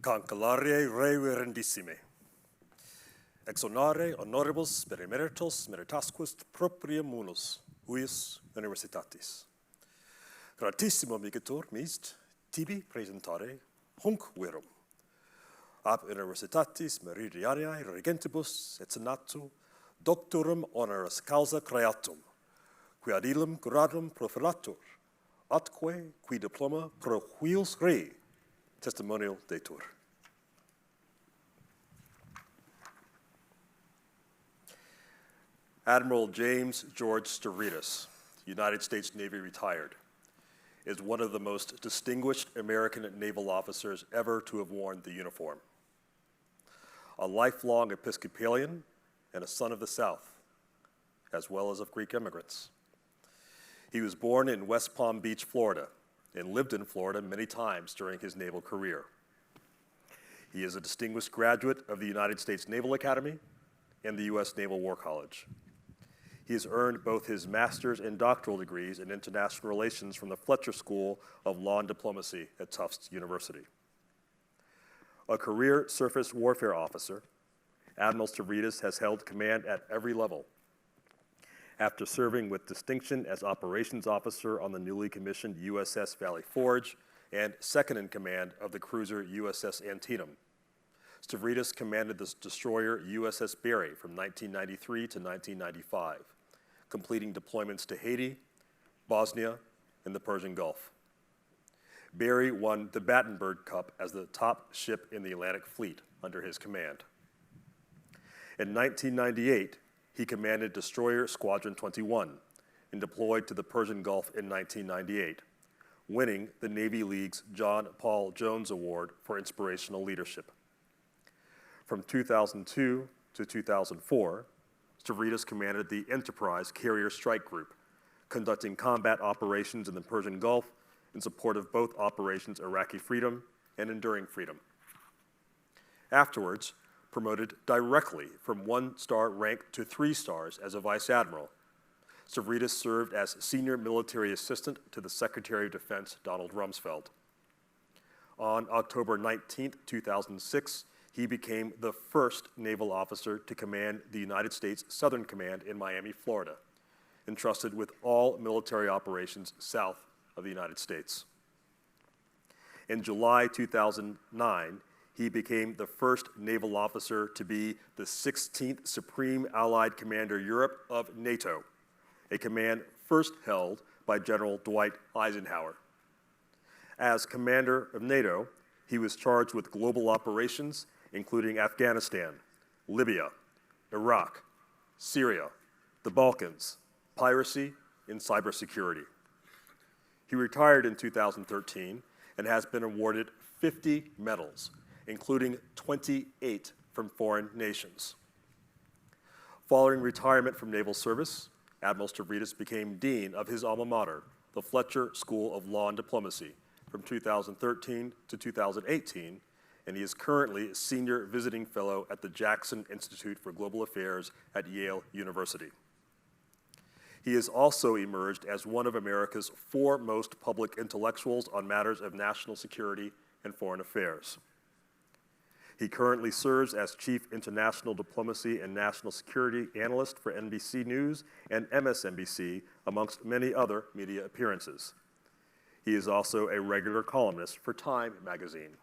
Cancellare reverendissime. Exonare honoribus per emeritos meritasquis proprium munus, huius universitatis. Gratissimo migitur mist, tibi presentare hunc virum. Ab universitatis meridianae regentibus et senatu doctorum honoris causa creatum, qui ad illum gradum profilatur, atque qui diploma pro huius rei testimonial datur. Admiral James George Stavridis, United States Navy retired, is one of the most distinguished American naval officers ever to have worn the uniform. A lifelong Episcopalian and a son of the South, as well as of Greek immigrants. He was born in West Palm Beach, Florida, and lived in Florida many times during his naval career. He is a distinguished graduate of the United States Naval Academy and the U.S. Naval War College. He has earned both his master's and doctoral degrees in international relations from the Fletcher School of Law and Diplomacy at Tufts University. A career surface warfare officer, Admiral Stavridis has held command at every level. After serving with distinction as operations officer on the newly commissioned USS Valley Forge and second in command of the cruiser USS Antietam, Stavridis commanded the destroyer USS Barry from 1993 to 1995, completing deployments to Haiti, Bosnia, and the Persian Gulf. Barry won the Battenberg Cup as the top ship in the Atlantic Fleet under his command. In 1998, he commanded Destroyer Squadron 21 and deployed to the Persian Gulf in 1998, winning the Navy League's John Paul Jones Award for Inspirational Leadership. From 2002 to 2004, Stavridis commanded the Enterprise Carrier Strike Group, conducting combat operations in the Persian Gulf in support of both Operations Iraqi Freedom and Enduring Freedom. Afterwards, promoted directly from 1-star rank to 3 stars as a Vice Admiral, Stavridis served as Senior Military Assistant to the Secretary of Defense, Donald Rumsfeld. On October 19, 2006, he became the first naval officer to command the United States Southern Command in Miami, Florida, entrusted with all military operations south of the United States. In July 2009, he became the first naval officer to be the 16th Supreme Allied Commander Europe of NATO, a command first held by General Dwight Eisenhower. As commander of NATO, he was charged with global operations, including Afghanistan, Libya, Iraq, Syria, the Balkans, piracy, and cybersecurity. He retired in 2013 and has been awarded 50 medals, including 28 from foreign nations. Following retirement from naval service, Admiral Stavridis became dean of his alma mater, the Fletcher School of Law and Diplomacy, from 2013 to 2018, and he is currently senior visiting fellow at the Jackson Institute for Global Affairs at Yale University. He has also emerged as one of America's foremost public intellectuals on matters of national security and foreign affairs. He currently serves as Chief International Diplomacy and National Security Analyst for NBC News and MSNBC, amongst many other media appearances. He is also a regular columnist for Time magazine.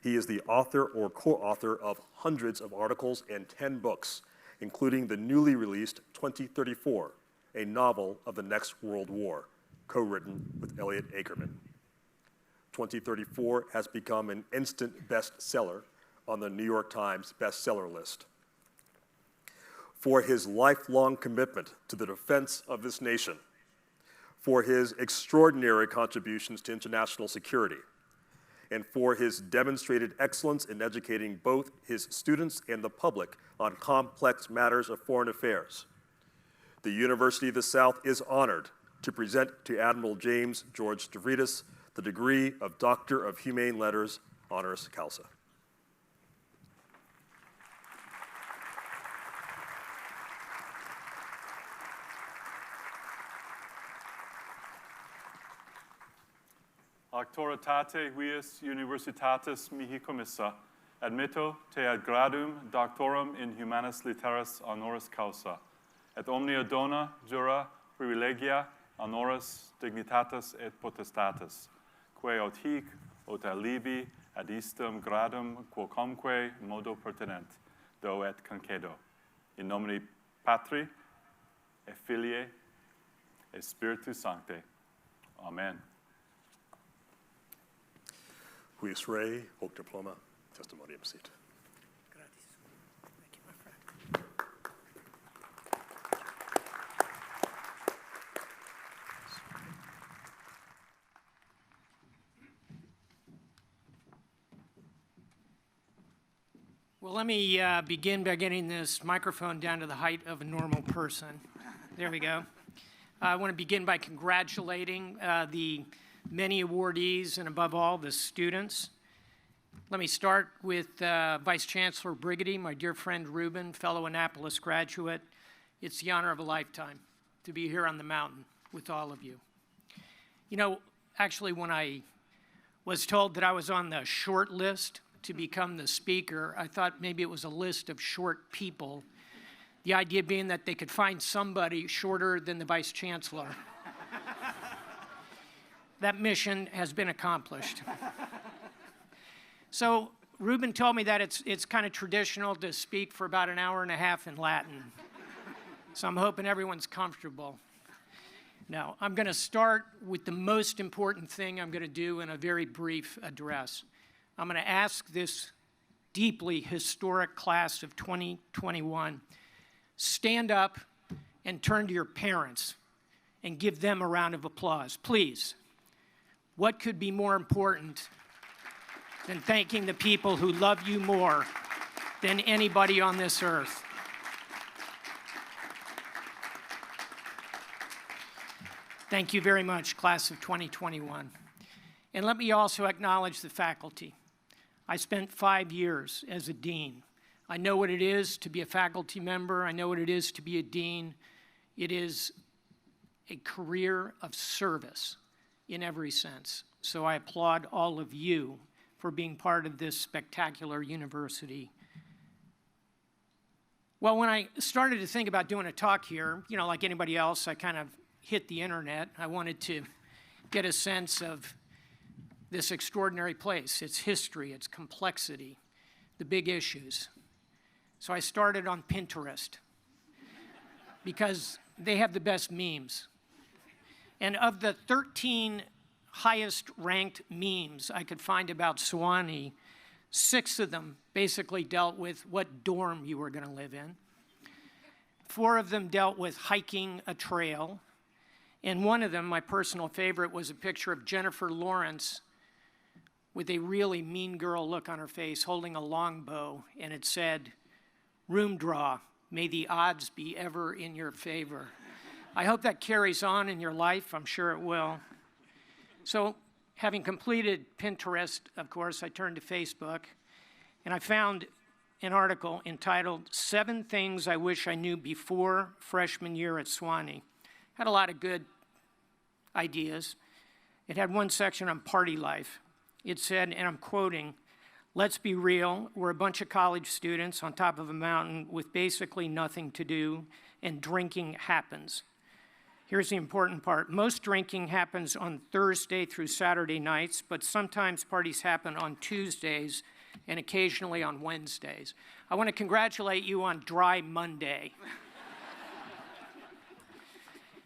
He is the author or co-author of hundreds of articles and 10 books, including the newly released 2034, a novel of the next World War, co-written with Elliot Ackerman. 2034 has become an instant bestseller on the New York Times bestseller list. For his lifelong commitment to the defense of this nation, for his extraordinary contributions to international security, and for his demonstrated excellence in educating both his students and the public on complex matters of foreign affairs, the University of the South is honored to present to Admiral James George Stavridis the degree of Doctor of Humane Letters, honoris causa. auctoritate huius universitatis mihi commissa, admitto te ad gradum doctorum in humanis litteris honoris causa, et omnia dona jura privilegia honoris dignitatis et potestatis, quae aut hic aut alibi ad istum gradum quocumque modo pertinent, do et concedo. In nomine Patri, et Filii, et Spiritus Sancti. Amen. Huius rei, hoc diploma, testimonium sit. Gratis. Thank you, my friend. Well, let me begin by getting this microphone down to the height of a normal person. There we go. I want to begin by congratulating the many awardees and, above all, the students. Let me start with Vice Chancellor Brigady, my dear friend Ruben, fellow Annapolis graduate. It's the honor of a lifetime to be here on the mountain with all of you. You know, actually, when I was told that I was on the short list to become the speaker, I thought maybe it was a list of short people. The idea being that they could find somebody shorter than the Vice Chancellor. That mission has been accomplished. So Ruben told me that it's kind of traditional to speak for about an hour and a half in Latin. So I'm hoping everyone's comfortable. Now, I'm going to start with the most important thing I'm going to do in a very brief address. I'm going to ask this deeply historic class of 2021, stand up and turn to your parents and give them a round of applause, please. What could be more important than thanking the people who love you more than anybody on this earth? Thank you very much, class of 2021. And let me also acknowledge the faculty. I spent 5 years as a dean. I know what it is to be a faculty member. I know what it is to be a dean. It is a career of service in every sense. So I applaud all of you for being part of this spectacular university. Well, when I started to think about doing a talk here, you know, like anybody else, I kind of hit the internet. I wanted to get a sense of this extraordinary place, its history, its complexity, the big issues. So I started on Pinterest because they have the best memes. And of the 13 highest ranked memes I could find about Sewanee, 6 of them basically dealt with what dorm you were going to live in. 4 of them dealt with hiking a trail. And one of them, my personal favorite, was a picture of Jennifer Lawrence with a really mean girl look on her face holding a longbow, and it said, "Room draw, may the odds be ever in your favor." I hope that carries on in your life. I'm sure it will. So having completed Pinterest, of course, I turned to Facebook, and I found an article entitled 7 Things I Wish I Knew Before Freshman Year at Sewanee. Had a lot of good ideas. It had one section on party life. It said, and I'm quoting, "Let's be real, we're a bunch of college students on top of a mountain with basically nothing to do, and drinking happens." Here's the important part. Most drinking happens on Thursday through Saturday nights, but sometimes parties happen on Tuesdays and occasionally on Wednesdays. I want to congratulate you on Dry Monday.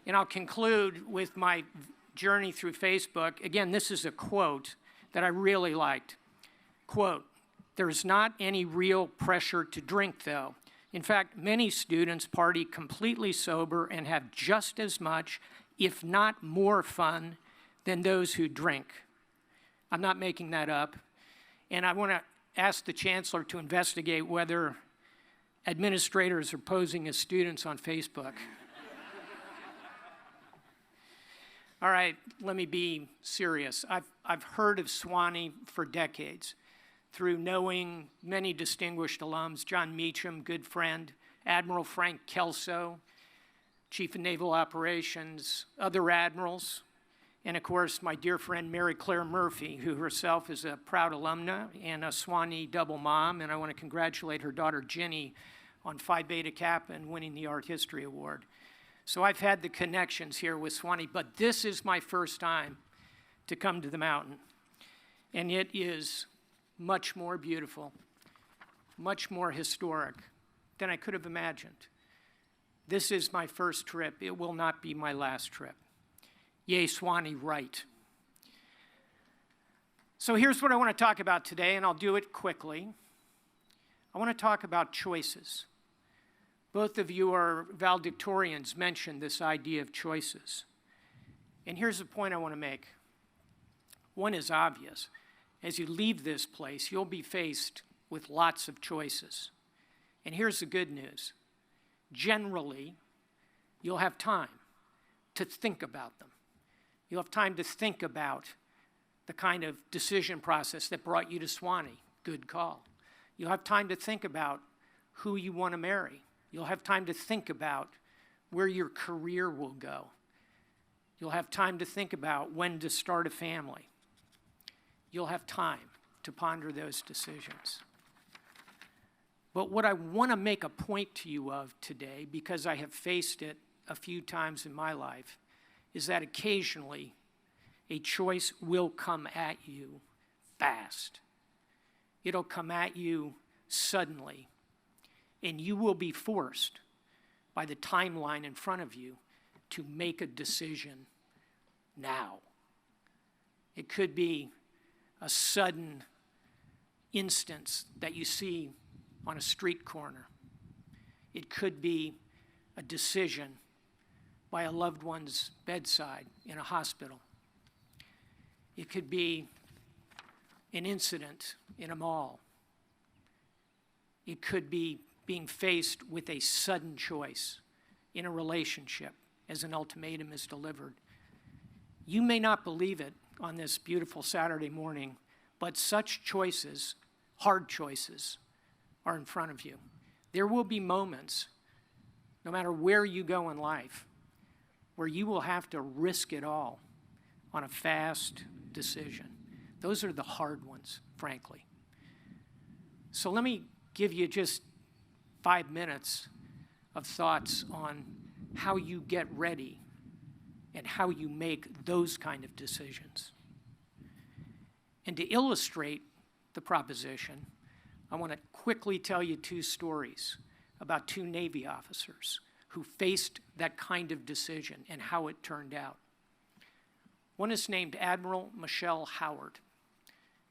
And I'll conclude with my journey through Facebook. Again, this is a quote that I really liked. Quote, "There's not any real pressure to drink, though. In fact, many students party completely sober and have just as much, if not more fun than those who drink." I'm not making that up. And I want to ask the chancellor to investigate whether administrators are posing as students on Facebook. All right, let me be serious. I've heard of Sewanee for decades through knowing many distinguished alums, John Meacham, good friend, Admiral Frank Kelso, Chief of Naval Operations, other admirals, And of course, my dear friend Mary Claire Murphy, who herself is a proud alumna and a Swanee double mom, and I want to congratulate her daughter Ginny on Phi Beta Kappa and winning the Art History Award. So I've had the connections here with Swanee, but this is my first time to come to the mountain. And it is much more beautiful, much more historic than I could have imagined. This is my first trip. It will not be my last trip. Yay, Swanee, right. So here's what I want to talk about today, and I'll do it quickly. I want to talk about choices. Both of you are valedictorians, mentioned this idea of choices. And here's the point I want to make. One is obvious. As you leave this place, you'll be faced with lots of choices. And here's the good news. Generally, you'll have time to think about them. You'll have time to think about the kind of decision process that brought you to Swanee. Good call. You'll have time to think about who you want to marry. You'll have time to think about where your career will go. You'll have time to think about when to start a family. You'll have time to ponder those decisions. But what I want to make a point to you of today, because I have faced it a few times in my life, is that occasionally a choice will come at you fast. It'll come at you suddenly, and you will be forced by the timeline in front of you to make a decision now. It could be a sudden instance that you see on a street corner. It could be a decision by a loved one's bedside in a hospital. It could be an incident in a mall. It could be being faced with a sudden choice in a relationship as an ultimatum is delivered. You may not believe it on this beautiful Saturday morning, but such choices, hard choices, are in front of you. There will be moments, no matter where you go in life, where you will have to risk it all on a fast decision. Those are the hard ones, frankly. So let me give you just 5 minutes of thoughts on how you get ready and how you make those kind of decisions. And to illustrate the proposition, I want to quickly tell you 2 stories about 2 Navy officers who faced that kind of decision and how it turned out. One is named Admiral Michelle Howard.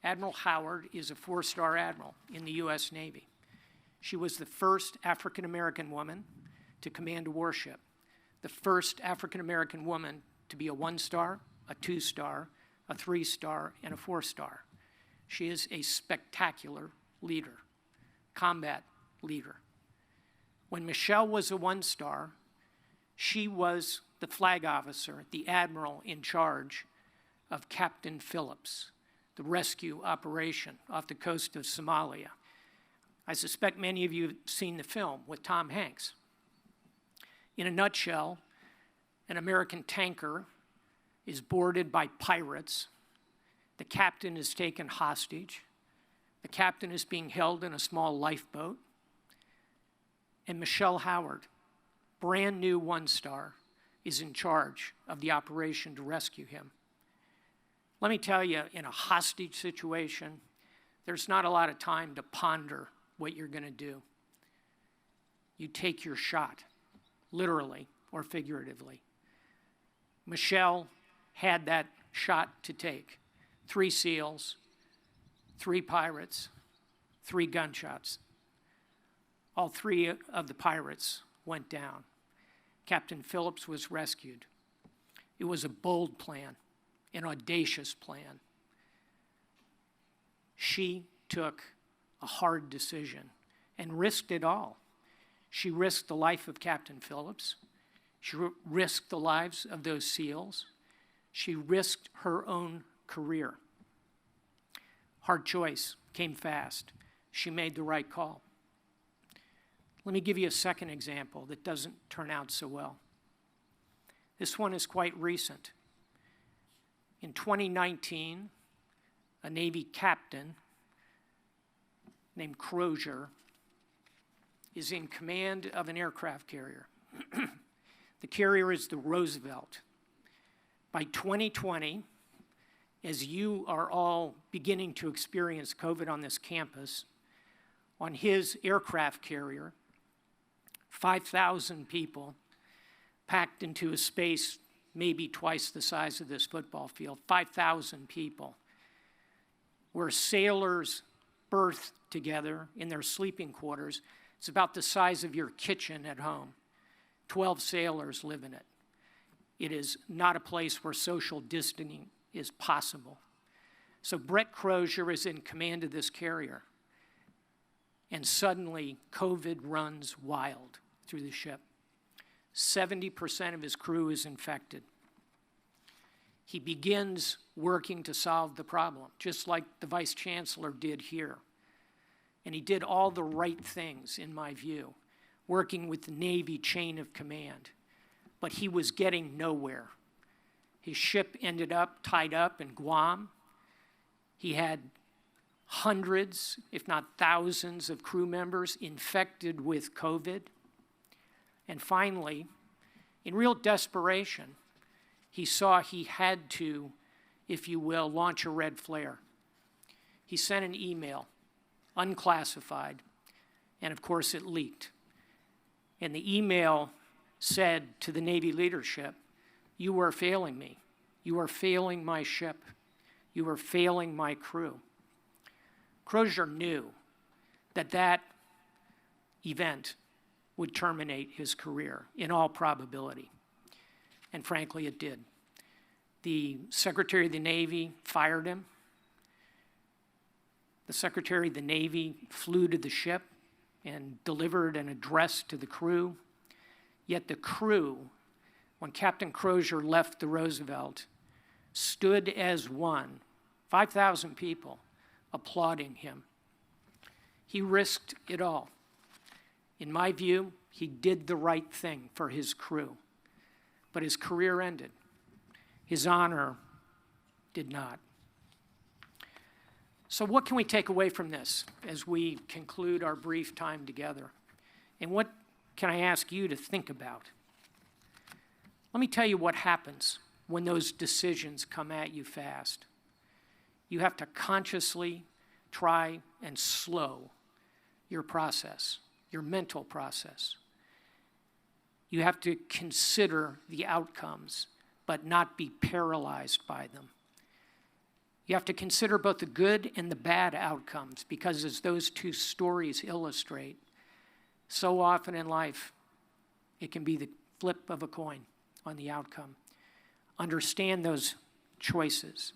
Admiral Howard is a 4-star admiral in the U.S. Navy. She was the first African-American woman to command a warship, the first African-American woman to be a 1-star, a 2-star, a 3-star, and a 4-star. She is a spectacular leader, combat leader. When Michelle was a 1-star, she was the flag officer, the admiral in charge of Captain Phillips, the rescue operation off the coast of Somalia. I suspect many of you have seen the film with Tom Hanks. In a nutshell, an American tanker is boarded by pirates. The captain is taken hostage. The captain is being held in a small lifeboat. And Michelle Howard, brand new 1-star, is in charge of the operation to rescue him. Let me tell you, in a hostage situation, there's not a lot of time to ponder what you're going to do. You take your shot, literally or figuratively. Michelle had that shot to take. 3 SEALs, 3 pirates, 3 gunshots. All 3 of the pirates went down. Captain Phillips was rescued. It was a bold plan, an audacious plan. She took a hard decision and risked it all. She risked the life of Captain Phillips. She risked the lives of those SEALs. She risked her own career. Hard choice, came fast. She made the right call. Let me give you a second example that doesn't turn out so well. This one is quite recent. In 2019, a Navy captain named Crozier is in command of an aircraft carrier. The carrier is the Roosevelt. By 2020, as you are all beginning to experience COVID on this campus, on his aircraft carrier, 5,000 people packed into a space maybe twice the size of this football field, 5,000 people, where sailors berth together in their sleeping quarters. It's about the size of your kitchen at home. 12 sailors live in it. It is not a place where social distancing is possible. So Brett Crozier is in command of this carrier. And suddenly, COVID runs wild through the ship. 70% of his crew is infected. He begins working to solve the problem, just like the Vice Chancellor did here. And he did all the right things, in my view, working with the Navy chain of command. But he was getting nowhere. His ship ended up tied up in Guam. He had hundreds, if not thousands, of crew members infected with COVID. And finally, in real desperation, he saw he had to, if you will, launch a red flare. He sent an email, unclassified, and of course it leaked. And the email said to the Navy leadership, "You are failing me. You are failing my ship. You are failing my crew." Crozier knew that that event would terminate his career, in all probability. And frankly, it did. The Secretary of the Navy fired him. The Secretary of the Navy flew to the ship and delivered an address to the crew. Yet the crew, when Captain Crozier left the Roosevelt, stood as one, 5,000 people, applauding him. He risked it all. In my view, he did the right thing for his crew, but his career ended. His honor did not. So what can we take away from this as we conclude our brief time together? And what can I ask you to think about? Let me tell you what happens when those decisions come at you fast. You have to consciously try and slow your process, your mental process. You have to consider the outcomes, but not be paralyzed by them. You have to consider both the good and the bad outcomes, because as those two stories illustrate, so often in life, it can be the flip of a coin on the outcome. Understand those choices.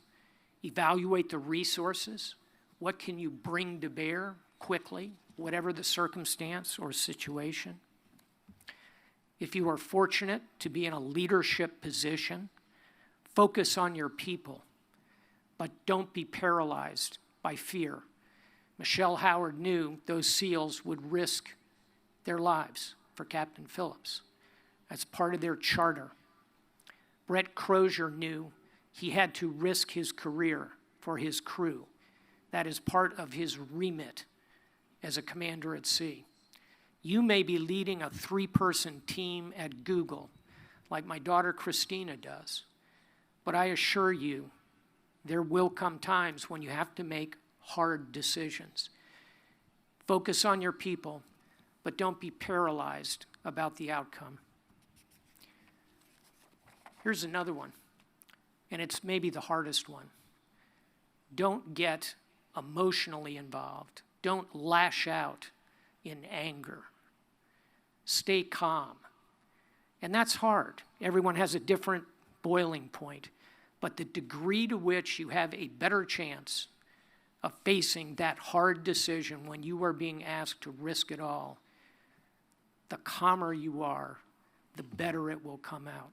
Evaluate the resources. What can you bring to bear quickly, whatever the circumstance or situation? If you are fortunate to be in a leadership position, focus on your people, but don't be paralyzed by fear. Michelle Howard knew those SEALs would risk their lives for Captain Phillips. That's part of their charter. Brett Crozier knew he had to risk his career for his crew. That is part of his remit as a commander at sea. You may be leading a 3-person team at Google, like my daughter Christina does, but I assure you, there will come times when you have to make hard decisions. Focus on your people, but don't be paralyzed about the outcome. Here's another one, and it's maybe the hardest one. Don't get emotionally involved. Don't lash out in anger. Stay calm. And that's hard. Everyone has a different boiling point. But the degree to which you have a better chance of facing that hard decision when you are being asked to risk it all, the calmer you are, the better it will come out.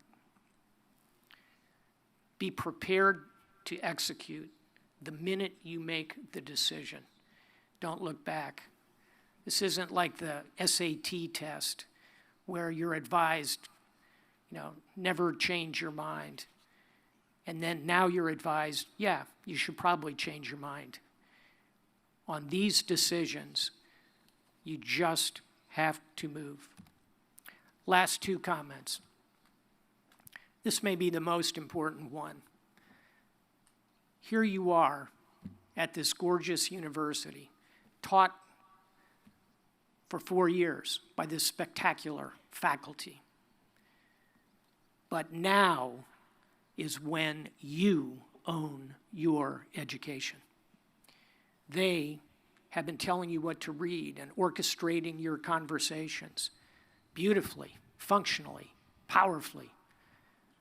Be prepared to execute the minute you make the decision. Don't look back. This isn't like the SAT test where you're advised, never change your mind. And then now you're advised, yeah, you should probably change your mind. On these decisions, you just have to move. Last two comments. This may be the most important one. Here you are at this gorgeous university, taught for 4 years by this spectacular faculty. But now is when you own your education. They have been telling you what to read and orchestrating your conversations beautifully, functionally, powerfully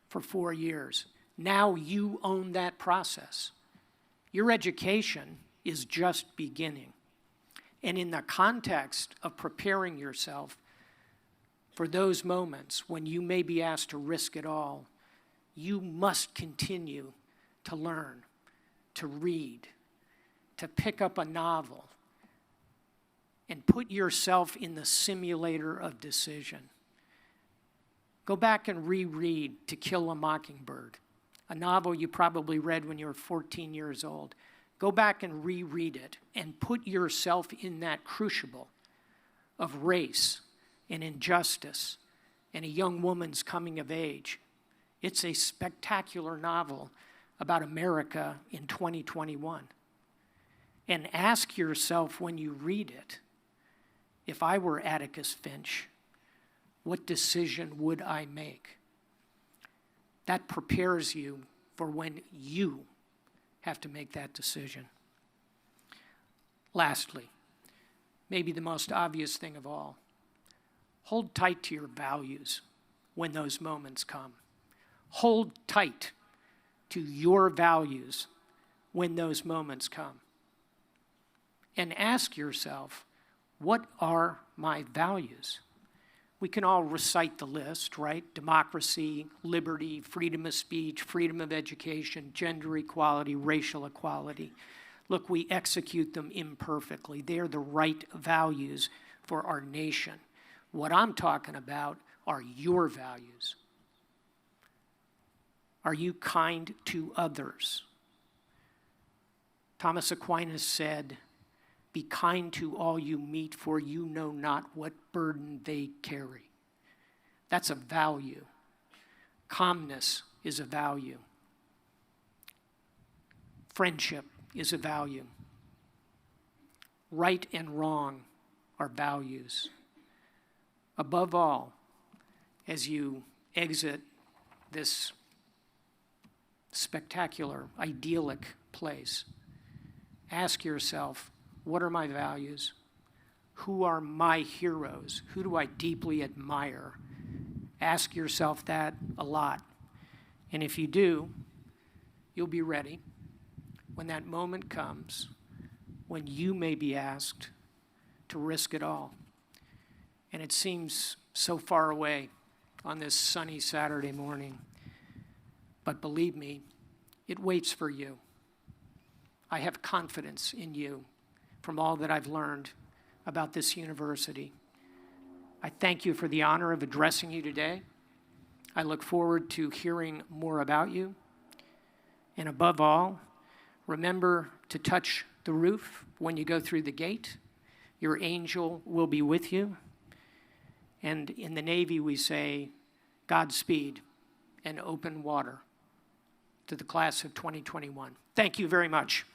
for 4 years. Now you own that process. Your education is just beginning. And in the context of preparing yourself for those moments when you may be asked to risk it all, you must continue to learn, to read, to pick up a novel, and put yourself in the simulator of decision. Go back and reread To Kill a Mockingbird, a novel you probably read when you were 14 years old. Go back and reread it and put yourself in that crucible of race and injustice and a young woman's coming of age. It's a spectacular novel about America in 2021. And ask yourself when you read it, if I were Atticus Finch, what decision would I make? That prepares you for when you have to make that decision. Lastly, maybe the most obvious thing of all, hold tight to your values when those moments come. Hold tight to your values when those moments come. And ask yourself, what are my values? We can all recite the list, right? Democracy, liberty, freedom of speech, freedom of education, gender equality, racial equality. Look, we execute them imperfectly. They are the right values for our nation. What I'm talking about are your values. Are you kind to others? Thomas Aquinas said, "Be kind to all you meet, for you know not what burden they carry." That's a value. Calmness is a value. Friendship is a value. Right and wrong are values. Above all, as you exit this spectacular, idyllic place, ask yourself, what are my values? Who are my heroes? Who do I deeply admire? Ask yourself that a lot. And if you do, you'll be ready when that moment comes when you may be asked to risk it all. And it seems so far away on this sunny Saturday morning. But believe me, it waits for you. I have confidence in you from all that I've learned about this university. I thank you for the honor of addressing you today. I look forward to hearing more about you. And above all, remember to touch the roof when you go through the gate. Your angel will be with you. And in the Navy, we say, Godspeed and open water to the class of 2021. Thank you very much.